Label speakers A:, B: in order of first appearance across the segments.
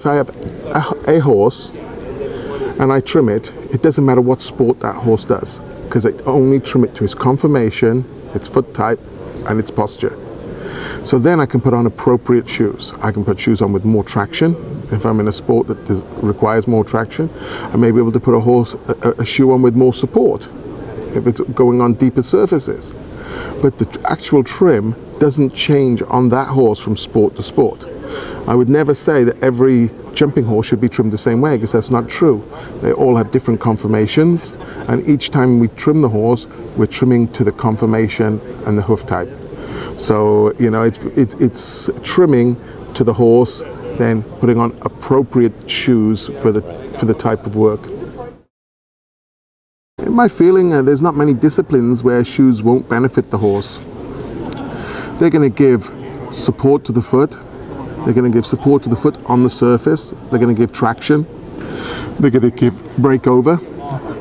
A: if I have a horse and I trim it, it doesn't matter what sport that horse does, because I only trim it to its conformation, its foot type, and its posture. So then I can put on appropriate shoes. I can put shoes on with more traction. If I'm in a sport that requires more traction, I may be able to put a shoe on with more support if it's going on deeper surfaces. But the actual trim doesn't change on that horse from sport to sport. I would never say that every jumping horse should be trimmed the same way, because that's not true. They all have different conformations, and each time we trim the horse, we're trimming to the conformation and the hoof type. So, you know, it's trimming to the horse, then putting on appropriate shoes for the type of work. In my feeling, there's not many disciplines where shoes won't benefit the horse. They're going to give support to the foot. They're going to give support to the foot on the surface. They're going to give traction. They're going to give breakover.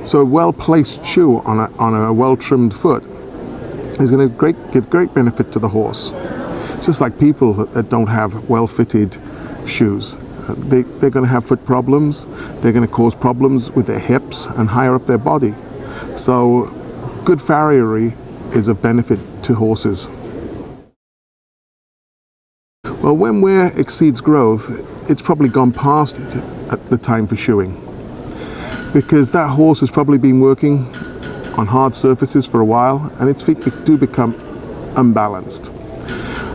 A: So a well-placed shoe on a well-trimmed foot is going to give great benefit to the horse. It's just like people that don't have well-fitted shoes. They're going to have foot problems. They're going to cause problems with their hips and higher up their body. So good farriery is of benefit to horses. Well, when wear exceeds growth, it's probably gone past the time for shoeing, because that horse has probably been working on hard surfaces for a while, and its feet do become unbalanced.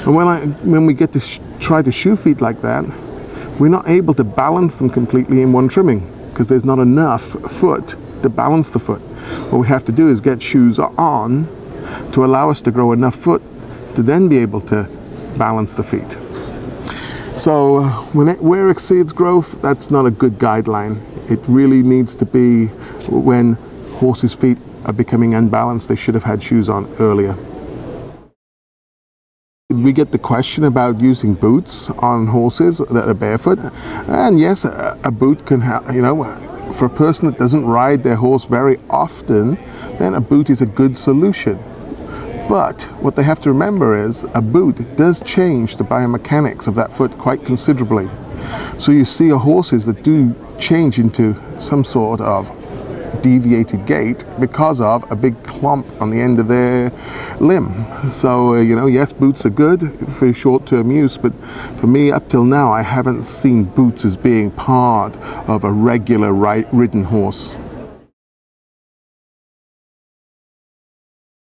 A: And when we get to try to shoe feet like that, we're not able to balance them completely in one trimming, because there's not enough foot to balance the foot. What we have to do is get shoes on to allow us to grow enough foot to then be able to balance the feet. So when wear exceeds growth, that's not a good guideline. It really needs to be when horses' feet are becoming unbalanced. They should have had shoes on earlier. We get the question about using boots on horses that are barefoot, and yes, a boot can have, you know, for a person that doesn't ride their horse very often, then a boot is a good solution. But what they have to remember is a boot does change the biomechanics of that foot quite considerably. So you see horses that do change into some sort of deviated gait because of a big clump on the end of their limb. So, you know, yes, boots are good for short-term use, but for me, up till now, I haven't seen boots as being part of a regular ridden horse.